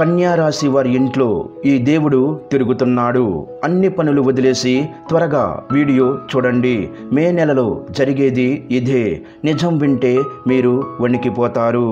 కన్యా రాశి వారి ఇంట్లో ఈ దేవుడు తిరుగుతున్నాడు. అన్ని పనులు వదిలేసి త్వరగా వీడియో చూడండి. మే నెలలో జరిగేది ఇదే. నిజం వింటే మీరు వణికిపోతారు.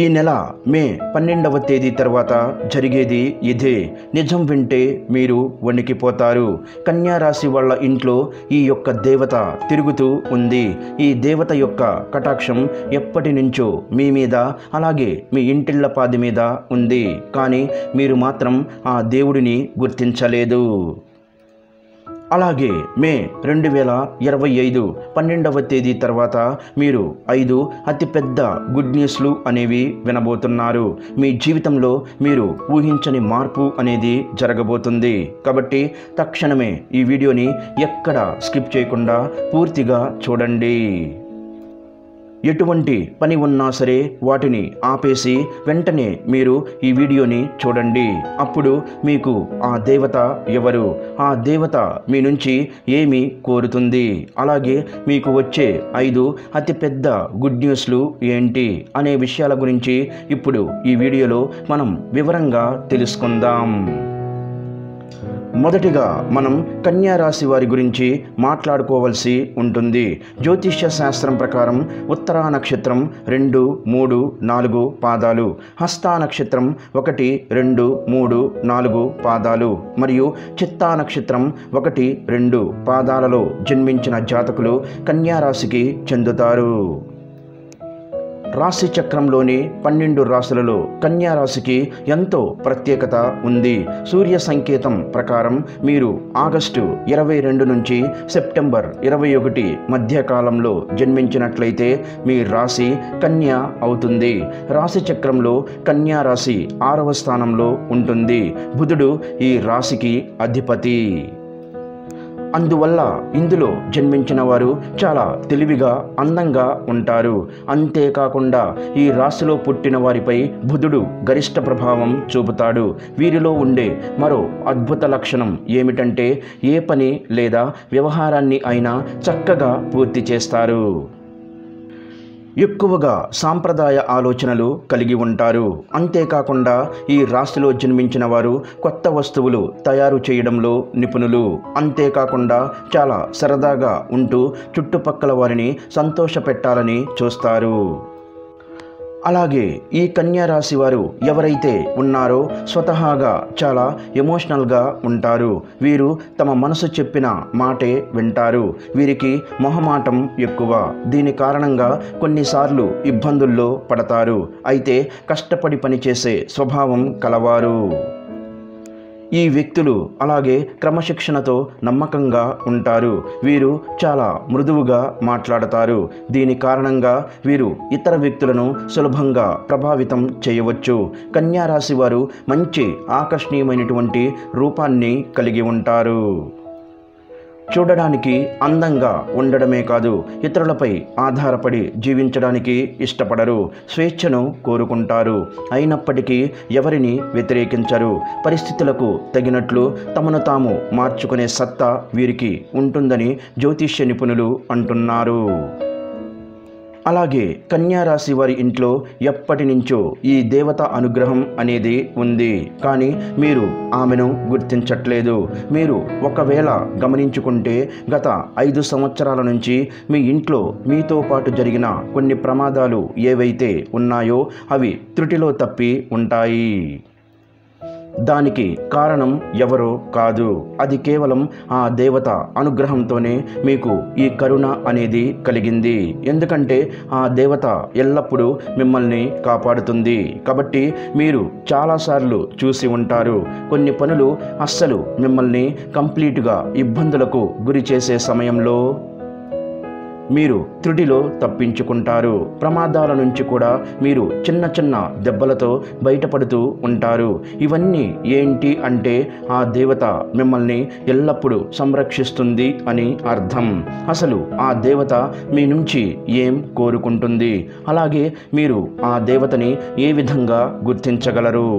ఈ నెల మే 12వ తేదీ తర్వాత జరిగేది ఇదే. నిజం వింటే మీరు వణికిపోతారు. కన్యా రాశి వాళ్ళ ఇంట్లో ఈ యొక్క దేవత తిరుగుతూ ఉంది. ఈ దేవత యొక్క కటాక్షం ఎప్పటి నుంచో మీ మీద, అలాగే మీ ఇంటిళ్ళపాది మీద ఉంది. కానీ మీరు మాత్రం ఆ దేవుడిని గుర్తించలేదు. అలాగే మే 2025 12వ తేదీ తర్వాత మీరు 5 అతిపెద్ద గుడ్ న్యూస్లు అనేవి వినబోతున్నారు. మీ జీవితంలో మీరు ఊహించని మార్పు అనేది జరగబోతుంది. కాబట్టి తక్షణమే ఈ వీడియోని ఎక్కడ స్కిప్ చేయకుండా పూర్తిగా చూడండి. ఎటువంటి పని ఉన్నా సరే వాటిని ఆపేసి వెంటనే మీరు ఈ వీడియోని చూడండి. అప్పుడు మీకు ఆ దేవత ఎవరు, ఆ దేవత మీ నుంచి ఏమి కోరుతుంది, అలాగే మీకు వచ్చే 5 అతిపెద్ద గుడ్ న్యూస్లు ఏంటి అనే విషయాల గురించి ఇప్పుడు ఈ వీడియోలో మనం వివరంగా తెలుసుకుందాం. మొదటిగా మనం కన్యా రాశి వారి గురించి మాట్లాడుకోవాల్సి ఉంటుంది. జ్యోతిష్య శాస్త్రం ప్రకారం ఉత్తరా నక్షత్రం 2, 3, 4 పాదాలు, హస్తా నక్షత్రం 1, 2, 3, 4 పాదాలు మరియు చిత్తా నక్షత్రం 1, 2 పాదాలలో జన్మించిన జాతకులు కన్యా రాశికి చెందుతారు. రాశి చక్రంలోని 12 రాశులలో కన్యా రాశికి ఎంతో ప్రత్యేకత ఉంది. సూర్య సంకేతం ప్రకారం మీరు ఆగస్టు 22 నుంచి సెప్టెంబర్ 21 మధ్యకాలంలో జన్మించినట్లయితే మీ రాశి కన్యా అవుతుంది. రాశి చక్రంలో కన్యా రాశి 6వ స్థానంలో ఉంటుంది. బుధుడు ఈ రాశికి అధిపతి. అందువల్ల ఇందులో జన్మించిన వారు చాలా తెలివిగా, అందంగా ఉంటారు. అంతేకాకుండా ఈ రాశిలో పుట్టిన వారిపై బుధుడు గరిష్ట ప్రభావం చూపుతాడు. వీరిలో ఉండే మరో అద్భుత లక్షణం ఏమిటంటే ఏ పని లేదా వ్యవహారాన్ని అయినా చక్కగా పూర్తి చేస్తారు. ఎక్కువగా సాంప్రదాయ ఆలోచనలు కలిగి ఉంటారు. అంతేకాకుండా ఈ రాశిలో జన్మించిన వారు కొత్త వస్తువులు తయారు చేయడంలో నిపుణులు. అంతేకాకుండా చాలా సరదాగా ఉంటూ చుట్టుపక్కల వారిని సంతోషపెట్టాలని చూస్తారు. అలాగే ఈ కన్యా రాశి వారు ఎవరైతే ఉన్నారో స్వతహాగా చాలా ఎమోషనల్గా ఉంటారు. వీరు తమ మనసు చెప్పిన మాటే వింటారు. వీరికి మొహమాటం ఎక్కువ. దీని కారణంగా కొన్నిసార్లు ఇబ్బందుల్లో పడతారు. అయితే కష్టపడి పనిచేసే స్వభావం కలవారు. ఈ వ్యక్తులు అలాగే క్రమశిక్షణతో నమ్మకంగా ఉంటారు. వీరు చాలా మృదువుగా మాట్లాడతారు. దీని కారణంగా వీరు ఇతర వ్యక్తులను సులభంగా ప్రభావితం చేయవచ్చు. కన్యా రాశి వారు మంచి ఆకర్షణీయమైనటువంటి రూపాన్ని కలిగి ఉంటారు. చూడడానికి అందంగా ఉండడమే కాదు, ఇతరులపై ఆధారపడి జీవించడానికి ఇష్టపడరు. స్వేచ్ఛను కోరుకుంటారు. అయినప్పటికీ ఎవరిని వ్యతిరేకించరు. పరిస్థితులకు తగినట్లు తమను తాము మార్చుకునే సత్తా వీరికి ఉంటుందని జ్యోతిష్య నిపుణులు అంటున్నారు. అలాగే కన్యా రాశి వారి ఇంట్లో ఎప్పటి నుంచో ఈ దేవత అనుగ్రహం అనేది ఉంది. కానీ మీరు ఆమెను గుర్తించట్లేదు. మీరు ఒకవేళ గమనించుకుంటే గత 5 సంవత్సరాల నుంచి మీ ఇంట్లో మీతో పాటు జరిగిన కొన్ని ప్రమాదాలు ఏవైతే ఉన్నాయో అవి త్రుటిలో తప్పి ఉంటాయి. దానికి కారణం ఎవరో కాదు, అది కేవలం ఆ దేవత అనుగ్రహంతోనే మీకు ఈ కరుణ అనేది కలిగింది. ఎందుకంటే ఆ దేవత ఎల్లప్పుడూ మిమ్మల్ని కాపాడుతుంది. కాబట్టి మీరు చాలాసార్లు చూసి ఉంటారు, కొన్ని పనులు అస్సలు మిమ్మల్ని కంప్లీట్గా ఇబ్బందులకు గురి చేసే సమయంలో మీరు త్రుటిలో తప్పించుకుంటారు. ప్రమాదాల నుంచి కూడా మీరు చిన్న చిన్న దెబ్బలతో బయటపడుతూ ఉంటారు. ఇవన్నీ ఏంటి అంటే ఆ దేవత మిమ్మల్ని ఎల్లప్పుడూ సంరక్షిస్తుంది అని అర్థం. అసలు ఆ దేవత మీ నుంచి ఏం కోరుకుంటుంది, అలాగే మీరు ఆ దేవతని ఏ విధంగా గుర్తించగలరు?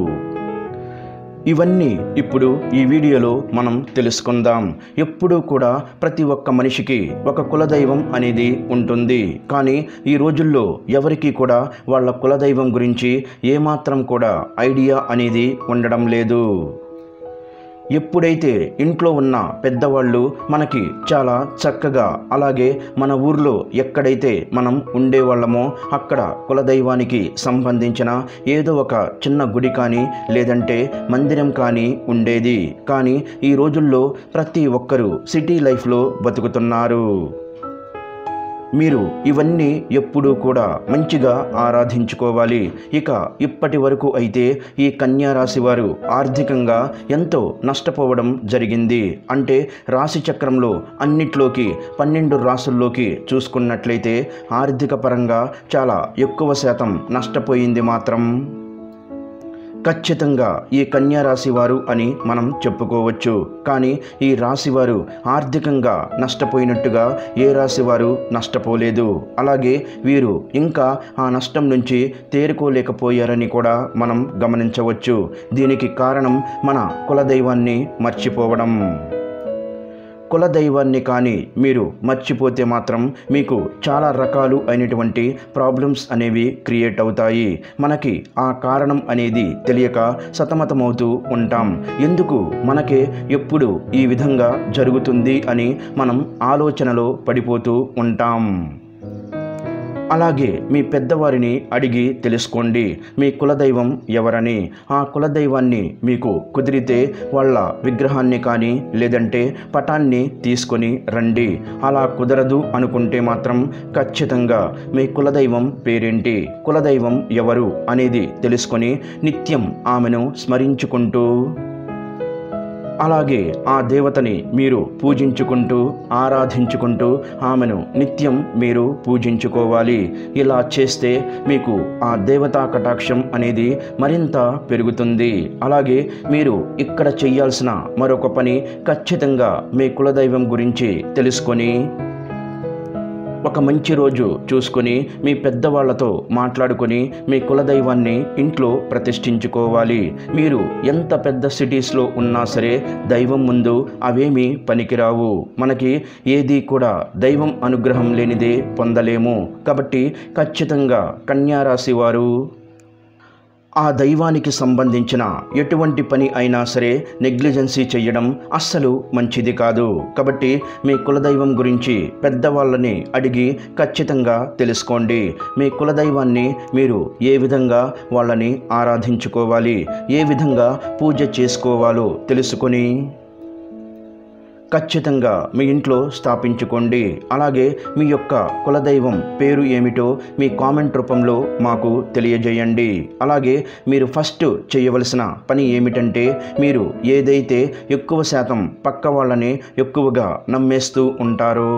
ఇవన్నీ ఇప్పుడు ఈ వీడియోలో మనం తెలుసుకుందాం. ఎప్పుడూ కూడా ప్రతి ఒక్క మనిషికి ఒక కులదైవం అనేది ఉంటుంది. కానీ ఈ రోజుల్లో ఎవరికీ కూడా వాళ్ళ కులదైవం గురించి ఏమాత్రం కూడా ఐడియా అనేది ఉండడం లేదు. ఎప్పుడైతే ఇంట్లో ఉన్న పెద్దవాళ్ళు మనకి చాలా చక్కగా, అలాగే మన ఊర్లో ఎక్కడైతే మనం ఉండేవాళ్ళమో అక్కడ కులదైవానికి సంబంధించిన ఏదో ఒక చిన్న గుడి కానీ లేదంటే మందిరం కానీ ఉండేది. కానీ ఈ రోజుల్లో ప్రతి ఒక్కరూ సిటీ లైఫ్లో బతుకుతున్నారు. మీరు ఇవన్నీ ఎప్పుడూ కూడా మంచిగా ఆరాధించుకోవాలి. ఇక ఇప్పటి వరకు అయితే ఈ కన్యా రాశి వారు ఆర్థికంగా ఎంతో నష్టపోవడం జరిగింది. అంటే రాశి చక్రంలో అన్నిట్లోకి 12 రాసుల్లోకి చూసుకున్నట్లయితే ఆర్థిక పరంగా చాలా ఎక్కువ శాతం నష్టపోయింది మాత్రం ఖచ్చితంగా ఈ కన్యా రాశి వారు అని మనం చెప్పుకోవచ్చు. కానీ ఈ రాశి వారు ఆర్థికంగా నష్టపోయినట్టుగా ఏ రాశి వారు నష్టపోలేదు. అలాగే వీరు ఇంకా ఆ నష్టం నుంచి తేరుకోలేకపోయారని కూడా మనం గమనించవచ్చు. దీనికి కారణం మన కులదైవాన్ని మర్చిపోవడం. కులదైవాన్ని కానీ మీరు మర్చిపోతే మాత్రం మీకు చాలా రకాలు అయినటువంటి ప్రాబ్లమ్స్ అనేవి క్రియేట్ అవుతాయి. మనకి ఆ కారణం అనేది తెలియక సతమతమవుతూ ఉంటాం. ఎందుకు మనకే ఎప్పుడు ఈ విధంగా జరుగుతుంది అని మనం ఆలోచనలో పడిపోతూ ఉంటాం. అలాగే మీ పెద్దవారిని అడిగి తెలుసుకోండి మీ కులదైవం ఎవరని. ఆ కులదైవాన్ని మీకు కుదిరితే వాళ్ళ విగ్రహాన్ని కానీ లేదంటే పటాన్ని తీసుకొని రండి. అలా కుదరదు అనుకుంటే మాత్రం ఖచ్చితంగా మీ కులదైవం పేరేంటి, కులదైవం ఎవరు అనేది తెలుసుకొని నిత్యం ఆమెను స్మరించుకుంటూ, అలాగే ఆ దేవతని మీరు పూజించుకుంటూ ఆరాధించుకుంటూ ఆమెను నిత్యం మీరు పూజించుకోవాలి. ఇలా చేస్తే మీకు ఆ దేవతా కటాక్షం అనేది మరింత పెరుగుతుంది. అలాగే మీరు ఇక్కడ చేయాల్సిన మరొక పని, ఖచ్చితంగా మీ కులదైవం గురించి తెలుసుకొని ఒక మంచి రోజు చూసుకొని మీ పెద్దవాళ్లతో మాట్లాడుకొని మీ కులదైవాన్ని ఇంట్లో ప్రతిష్ఠించుకోవాలి. మీరు ఎంత పెద్ద సిటీస్లో ఉన్నా సరే దైవం ముందు అవేమీ పనికిరావు. మనకి ఏది కూడా దైవం అనుగ్రహం లేనిదే పొందలేము. కాబట్టి ఖచ్చితంగా కన్యా రాశి వారు ఆ దైవానికి సంబంధించిన ఎటువంటి పని అయినా సరే నెగ్లిజెన్సీ చేయడం అస్సలు మంచిది కాదు. కాబట్టి మీ కులదైవం గురించి పెద్దవాళ్ళని అడిగి ఖచ్చితంగా తెలుసుకోండి. మీ కులదైవాన్ని మీరు ఏ విధంగా వాళ్ళని ఆరాధించుకోవాలి, ఏ విధంగా పూజ చేసుకోవాలో తెలుసుకొని ఖచ్చితంగా మీ ఇంట్లో స్థాపించుకోండి. అలాగే మీ యొక్క కులదైవం పేరు ఏమిటో మీ కామెంట్ రూపంలో మాకు తెలియజేయండి. అలాగే మీరు ఫస్ట్ చేయవలసిన పని ఏమిటంటే, మీరు ఏదైతే ఎక్కువ శాతం పక్క వాళ్ళని ఎక్కువగా నమ్మేస్తూ ఉంటారో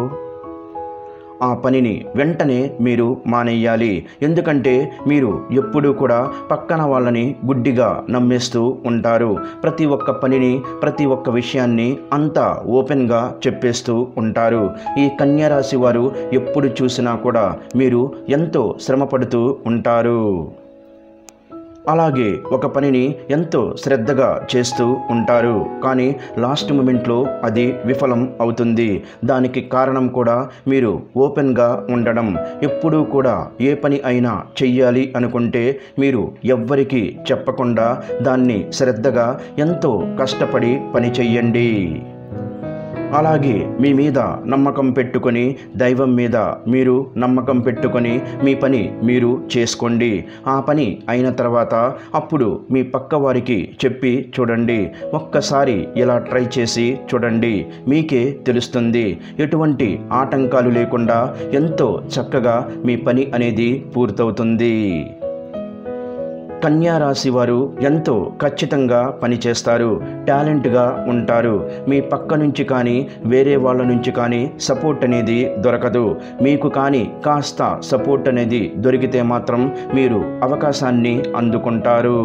ఆ పనిని వెంటనే మీరు మానేయాలి. ఎందుకంటే మీరు ఎప్పుడూ కూడా పక్కన వాళ్ళని గుడ్డిగా నమ్మేస్తూ ఉంటారు. ప్రతి ఒక్క పనిని, ప్రతి ఒక్క విషయాన్ని అంతా ఓపెన్గా చెప్పేస్తూ ఉంటారు. ఈ కన్యా రాశి వారు ఎప్పుడు చూసినా కూడా మీరు ఎంతో శ్రమపడుతూ ఉంటారు. అలాగే ఒక పనిని ఎంతో శ్రద్ధగా చేస్తూ ఉంటారు. కానీ లాస్ట్ మూమెంట్లో అది విఫలం అవుతుంది. దానికి కారణం కూడా మీరు ఓపెన్గా ఉండడం. ఎప్పుడూ కూడా ఏ పని అయినా చెయ్యాలి అనుకుంటే మీరు ఎవ్వరికీ చెప్పకుండా దాన్ని శ్రద్ధగా ఎంతో కష్టపడి పని చెయ్యండి. అలాగే మీ మీద నమ్మకం పెట్టుకొని, దైవం మీద మీరు నమ్మకం పెట్టుకొని మీ పని మీరు చేసుకోండి. ఆ పని అయిన తర్వాత అప్పుడు మీ పక్క వారికి చెప్పి చూడండి. ఒక్కసారి ఇలా ట్రై చేసి చూడండి, మీకే తెలుస్తుంది. ఎటువంటి ఆటంకాలు లేకుండా ఎంతో చక్కగా మీ పని అనేది పూర్తవుతుంది. కన్యా రాశి వారు ఎంతో ఖచ్చితంగా పనిచేస్తారు, టాలెంట్గా ఉంటారు. మీ పక్క నుంచి కానీ వేరే వాళ్ళ నుంచి కానీ సపోర్ట్ అనేది దొరకదు. మీకు కానీ కాస్త సపోర్ట్ అనేది దొరికితే మాత్రం మీరు అవకాశాన్ని అందుకుంటారు.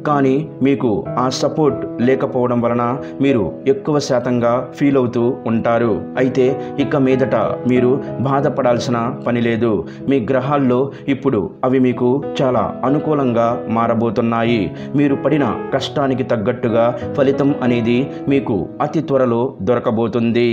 కానీ మీకు ఆ సపోర్ట్ లేకపోవడం వలన మీరు ఎక్కువ శాతంగా ఫీల్ అవుతూ ఉంటారు. అయితే ఇక మీదట మీరు బాధపడాల్సిన పని లేదు. మీ గ్రహాల్లో ఇప్పుడు అవి మీకు చాలా అనుకూలంగా మారబోతున్నాయి. మీరు పడిన కష్టానికి తగ్గట్టుగా ఫలితం అనేది మీకు అతి త్వరలో దొరకబోతుంది.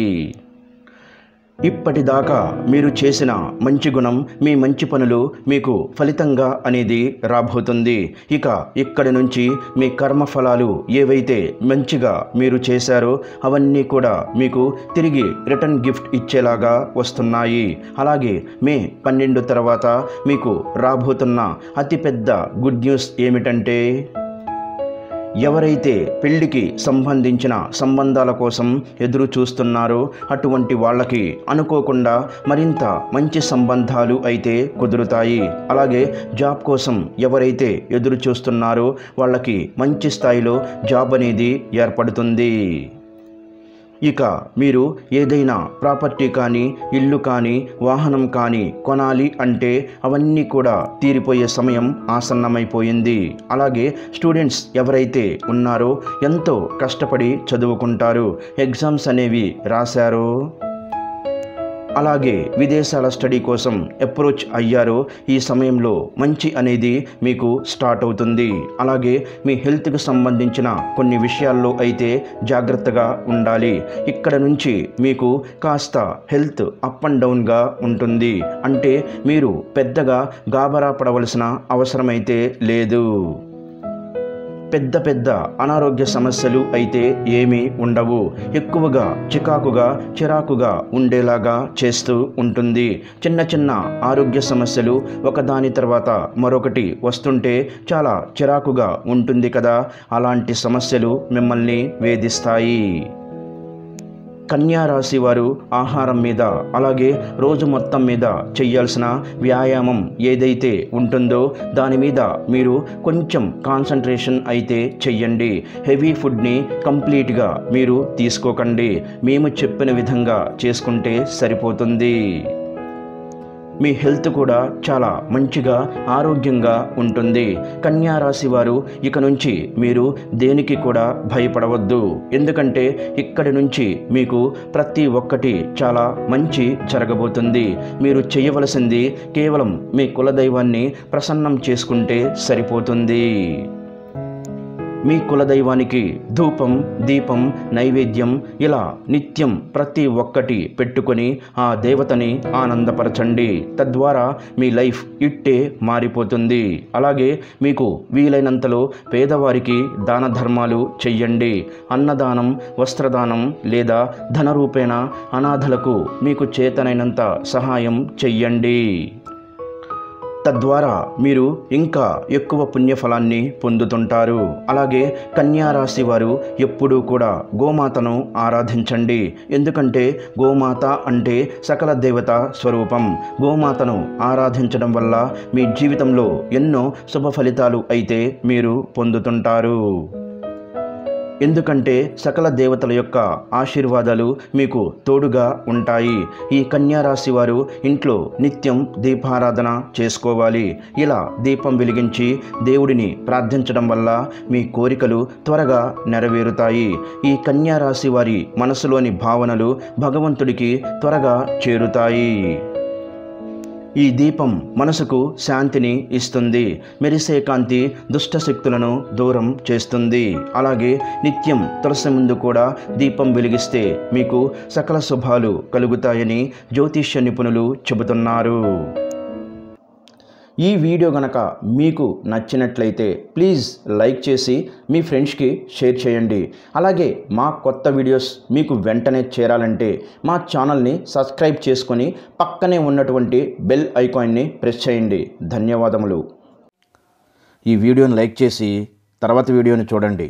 ఇప్పటిదాకా మీరు చేసిన మంచి గుణం, మీ మంచి పనులు మీకు ఫలితంగా అనేది రాబోతుంది. ఇక ఇక్కడి నుంచి మీ కర్మఫలాలు ఏవైతే మంచిగా మీరు చేశారో అవన్నీ కూడా మీకు తిరిగి రిటర్న్ గిఫ్ట్ ఇచ్చేలాగా వస్తున్నాయి. అలాగే మే 12 తర్వాత మీకు రాబోతున్న అతిపెద్ద గుడ్ న్యూస్ ఏమిటంటే, ఎవరైతే పెళ్లికి సంబంధించిన సంబంధాల కోసం ఎదురు చూస్తున్నారో అటువంటి వాళ్ళకి అనుకోకుండా మరింత మంచి సంబంధాలు అయితే కుదురుతాయి. అలాగే జాబ్ కోసం ఎవరైతే ఎదురు చూస్తున్నారో వాళ్ళకి మంచి స్థాయిలో జాబ్ అనేది ఏర్పడుతుంది. ఇక మీరు ఏదైనా ప్రాపర్టీ కానీ, ఇల్లు కానీ, వాహనం కానీ కొనాలి అంటే అవన్నీ కూడా తీరిపోయే సమయం ఆసన్నమైపోయింది. అలాగే స్టూడెంట్స్ ఎవరైతే ఉన్నారో ఎంతో కష్టపడి చదువుకుంటారు, ఎగ్జామ్స్ అనేవి రాశారో, అలాగే విదేశాల స్టడీ కోసం అప్రోచ్ అయ్యారో ఈ సమయంలో మంచి అనేది మీకు స్టార్ట్ అవుతుంది. అలాగే మీ హెల్త్కి సంబంధించిన కొన్ని విషయాల్లో అయితే జాగ్రత్తగా ఉండాలి. ఇక్కడ నుంచి మీకు కాస్త హెల్త్ అప్ అండ్ డౌన్గా ఉంటుంది. అంటే మీరు పెద్దగా గాబరా పడవలసిన అవసరమైతే లేదు. పెద్ద పెద్ద అనారోగ్య సమస్యలు అయితే ఏమీ ఉండవు. ఎక్కువగా చిరాకుగా ఉండేలాగా చేస్తూ ఉంటుంది. చిన్న చిన్న ఆరోగ్య సమస్యలు ఒకదాని తర్వాత మరొకటి వస్తుంటే చాలా చిరాకుగా ఉంటుంది కదా, అలాంటి సమస్యలు మిమ్మల్ని వేధిస్తాయి. కన్యా రాశి వారు ఆహారం మీద, అలాగే రోజు మొత్తం మీద చేయాల్సిన వ్యాయామం ఏదైతే ఉంటుందో దాని మీద మీరు కొంచెం కాన్సంట్రేషన్ అయితే చెయ్యండి. హెవీ ఫుడ్ని కంప్లీట్గా మీరు తీసుకోకండి. మేము చెప్పిన విధంగా చేసుకుంటే సరిపోతుంది. మీ హెల్త్ కూడా చాలా మంచిగా ఆరోగ్యంగా ఉంటుంది. కన్యా రాశి వారు ఇక నుంచి మీరు దేనికి కూడా భయపడవద్దు. ఎందుకంటే ఇక్కడి నుంచి మీకు ప్రతి ఒక్కటి చాలా మంచి జరగబోతుంది. మీరు చేయవలసింది కేవలం మీ కులదైవాన్ని ప్రసన్నం చేసుకుంటే సరిపోతుంది. మీ కులదైవానికి ధూపం, దీపం, నైవేద్యం ఇలా నిత్యం ప్రతి ఒక్కటి పెట్టుకొని ఆ దేవతని ఆనందపరచండి. తద్వారా మీ లైఫ్ ఇట్టే మారిపోతుంది. అలాగే మీకు వీలైనంతలో పేదవారికి దాన ధర్మాలు చెయ్యండి. అన్నదానం, వస్త్రదానం లేదా ధనరూపేణ అనాథలకు మీకు చేతనైనంత సహాయం చెయ్యండి. తద్వారా మీరు ఇంకా ఎక్కువ పుణ్యఫలాన్ని పొందుతుంటారు. అలాగే కన్యా రాశి వారు ఎప్పుడూ కూడా గోమాతను ఆరాధించండి. ఎందుకంటే గోమాత అంటే సకల దేవత స్వరూపం. గోమాతను ఆరాధించడం వల్ల మీ జీవితంలో ఎన్నో శుభ ఫలితాలు అయితే మీరు పొందుతుంటారు. ఎందుకంటే సకల దేవతల యొక్క ఆశీర్వాదాలు మీకు తోడుగా ఉంటాయి. ఈ కన్యా రాశి వారు ఇంట్లో నిత్యం దీపారాధన చేసుకోవాలి. ఇలా దీపం వెలిగించి దేవుడిని ప్రార్థించడం వల్ల మీ కోరికలు త్వరగా నెరవేరుతాయి. ఈ కన్యా రాశి వారి మనసులోని భావనలు భగవంతుడికి త్వరగా చేరుతాయి. ఈ దీపం మనసుకు శాంతిని ఇస్తుంది. మెరిసే కాంతి దుష్ట శక్తులను దూరం చేస్తుంది. అలాగే నిత్యం తులసి ముందు కూడా దీపం వెలిగిస్తే మీకు సకల శుభాలు కలుగుతాయని జ్యోతిష్య నిపుణులు చెబుతున్నారు. ఈ వీడియో గనక మీకు నచ్చినట్లయితే ప్లీజ్ లైక్ చేసి మీ ఫ్రెండ్స్కి షేర్ చేయండి. అలాగే మా కొత్త వీడియోస్ మీకు వెంటనే చేరాలంటే మా ఛానల్ని సబ్స్క్రైబ్ చేసుకొని పక్కనే ఉన్నటువంటి బెల్ ఐకాన్ని ప్రెస్ చేయండి. ధన్యవాదములు. ఈ వీడియోని లైక్ చేసి తర్వాత వీడియోని చూడండి.